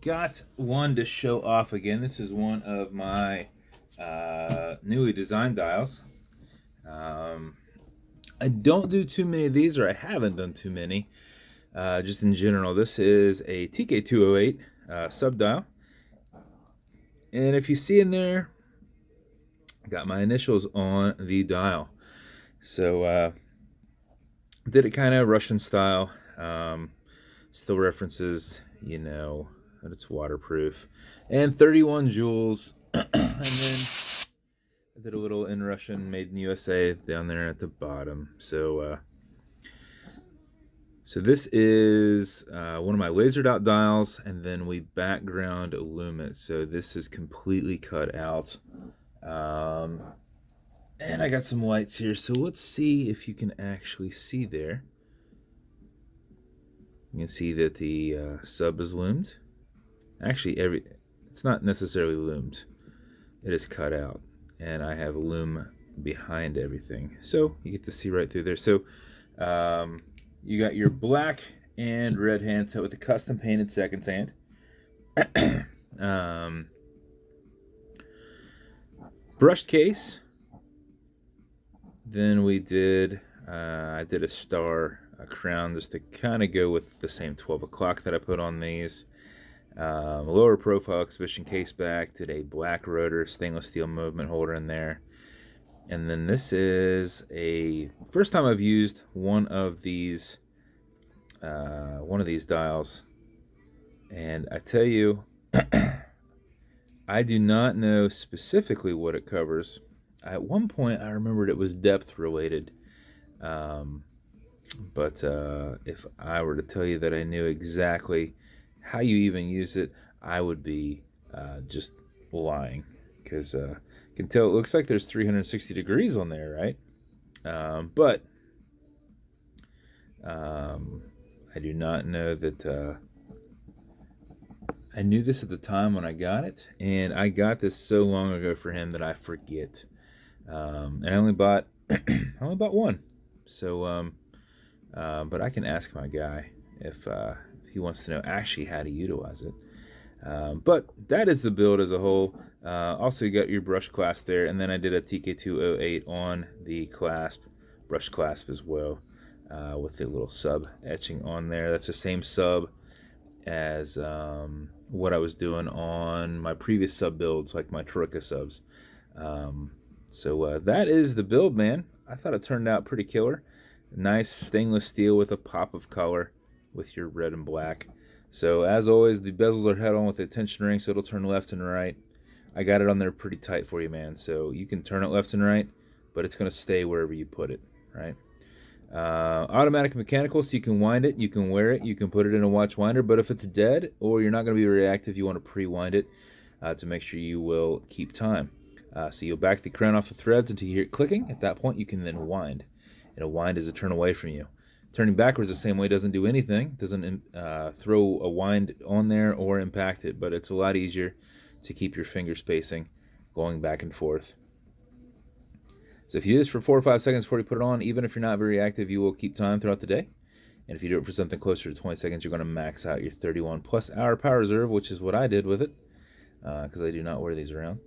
got one to show off again. This is one of my newly designed dials. I don't do too many of these, or I haven't done too many. Just in general, this is a TK-208 sub dial. And if you see in there, I got my initials on the dial. So did it kind of Russian style. Still references, that it's waterproof. And 31 joules. And then I did a little in Russian, made in USA down there at the bottom. So this is one of my laser dot dials, and then we background lumed. So this is completely cut out. And I got some lights here, so let's see if you can actually see there. You can see that the sub is lumed. Actually, it's not necessarily lumed. It is cut out, and I have lume behind everything, so you get to see right through there. So you got your black and red handset with a custom painted second hand. Brushed case. Then we did, I did a star, a crown, just to kind of go with the same 12 o'clock that I put on these. Lower profile exhibition case back, did a black rotor, stainless steel movement holder in there. And then this is a first time I've used one of these dials. And I tell you, I do not know specifically what it covers. At one point, I remembered it was depth related. But if I were to tell you that I knew exactly how you even use it, I would be just lying. Because you can tell it looks like there's 360 degrees on there, right? But I do not know that... I knew this at the time when I got it, and I got this so long ago for him that I forget. And I only bought one. So, but I can ask my guy if he wants to know actually how to utilize it. But that is the build as a whole. Also, you got your brush clasp there, and then I did a TK-208 on the clasp, brush clasp as well, with the little sub etching on there. That's the same sub as what I was doing on my previous sub builds, like my Troika subs. So that is the build, man. I thought it turned out pretty killer. Nice stainless steel with a pop of color with your red and black. So as always, the bezels are held on with a tension ring, so it'll turn left and right. I got it on there pretty tight for you, man. So you can turn it left and right, but it's going to stay wherever you put it, right? Automatic mechanical, so you can wind it, you can wear it, you can put it in a watch winder, but if it's dead or you're not going to be reactive, you want to pre-wind it to make sure you will keep time. So you'll back the crown off the threads until you hear it clicking. At that point, you can then wind. And a wind is a turn away from you. Turning backwards the same way doesn't do anything. Doesn't throw a wind on there or impact it, but it's a lot easier to keep your finger spacing going back and forth. So if you do this for 4 or 5 seconds before you put it on, even if you're not very active, you will keep time throughout the day. And if you do it for something closer to 20 seconds, you're going to max out your 31 plus hour power reserve, which is what I did with it, because I do not wear these around.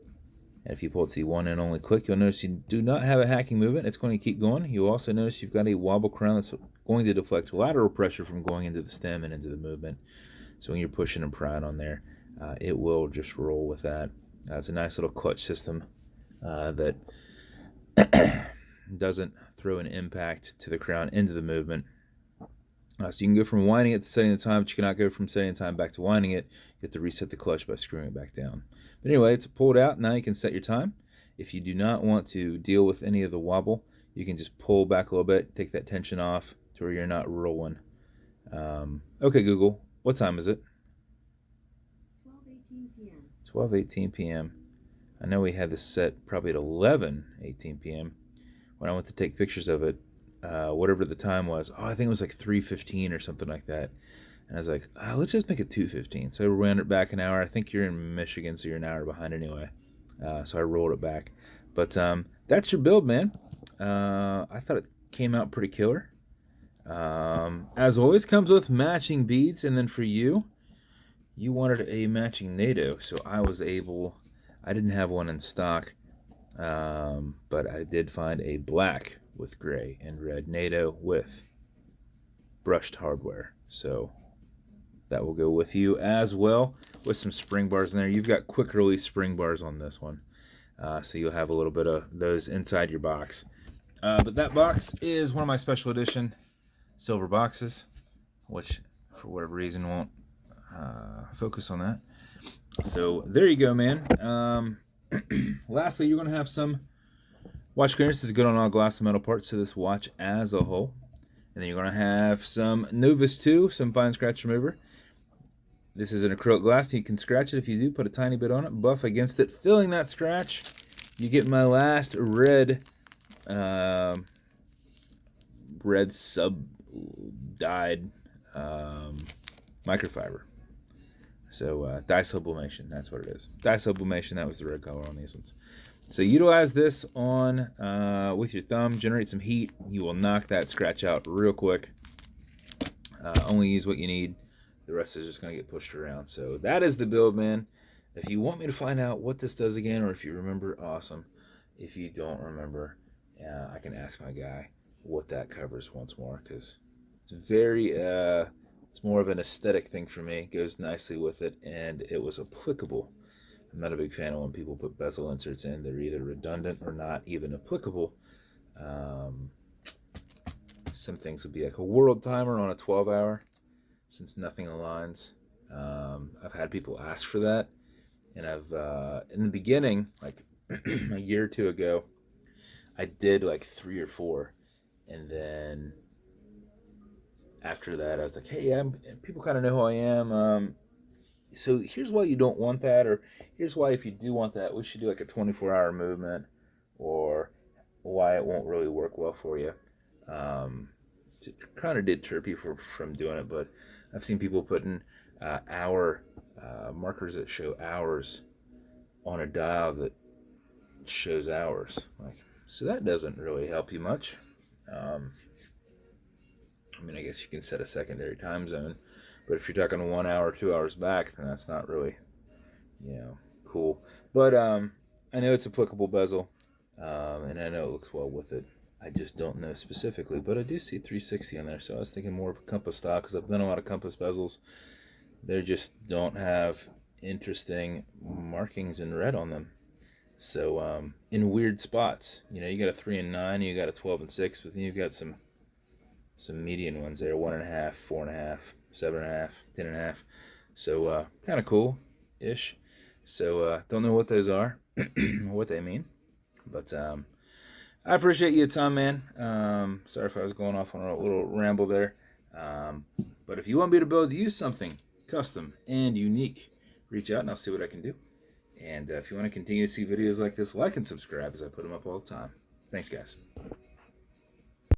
And if you pull it to the one and only click, you'll notice you do not have a hacking movement. It's going to keep going. You'll also notice you've got a wobble crown that's going to deflect lateral pressure from going into the stem and into the movement. So when you're pushing and prying on there, it will just roll with that. It's a nice little clutch system that doesn't throw an impact to the crown into the movement. So you can go from winding it to setting the time, but you cannot go from setting the time back to winding it. You have to reset the clutch by screwing it back down. But anyway, it's pulled out. Now you can set your time. If you do not want to deal with any of the wobble, you can just pull back a little bit, take that tension off to where you're not rolling. Okay, Google, what time is it? 12:18 p.m. 12:18 p.m. I know we had this set probably at 11:18 p.m. when I went to take pictures of it. Whatever the time was. Oh, I think it was like 3:15 or something like that. And I was like, let's just make it 2:15. So I rounded it back an hour. I think you're in Michigan, so you're an hour behind anyway. So I rolled it back. But that's your build, man. I thought it came out pretty killer. As always, comes with matching beads. And then for you, you wanted a matching NATO, so I didn't have one in stock, but I did find a black with gray and red NATO with brushed hardware. So that will go with you as well, with some spring bars in there. You've got quick release spring bars on this one, so you'll have a little bit of those inside your box. But that box is one of my special edition silver boxes, which for whatever reason won't focus on that. So there you go, man. Lastly, you're going to have some watch clearance. This is good on all glass and metal parts to this watch as a whole. And then you're going to have some Novus 2, some fine scratch remover. This is an acrylic glass. You can scratch it if you do. Put a tiny bit on it. Buff against it. Filling that scratch, you get my last red sub-dyed microfiber. So dye sublimation, that's what it is. Dye sublimation, that was the red color on these ones. So utilize this on with your thumb, generate some heat. You will knock that scratch out real quick. Only use what you need. The rest is just going to get pushed around. So that is the build, man. If you want me to find out what this does again, or if you remember, awesome. If you don't remember, I can ask my guy what that covers once more, because it's very, it's more of an aesthetic thing for me. It goes nicely with it, and it was applicable. I'm not a big fan of when people put bezel inserts in. They're either redundant or not even applicable. Some things would be like a world timer on a 12-hour, since nothing aligns. I've had people ask for that, and I've in the beginning, like a year or two ago, I did like 3 or 4, and then after that I was like, hey, people kind of know who I am. So here's why you don't want that, or here's why if you do want that, we should do like a 24-hour movement, or why it won't really work well for you. To kind of deter people from doing it, but I've seen people putting hour markers that show hours on a dial that shows hours. So that doesn't really help you much. I mean, I guess you can set a secondary time zone, but if you're talking 1 hour, 2 hours back, then that's not really, cool. But I know it's applicable bezel, and I know it looks well with it. I just don't know specifically, but I do see 360 on there, so I was thinking more of a compass style, because I've done a lot of compass bezels. They just don't have interesting markings in red on them. So in weird spots, you got a 3 and 9, you got a 12 and 6, but then you've got some median ones there, 1.5, 4.5, 7.5, 10.5. So kind of cool-ish. So don't know what those are, what they mean, but I appreciate your time, man. Sorry if I was going off on a little ramble there. But if you want me to build you something custom and unique, reach out and I'll see what I can do. And if you want to continue to see videos like this, like and subscribe, as I put them up all the time. Thanks, guys.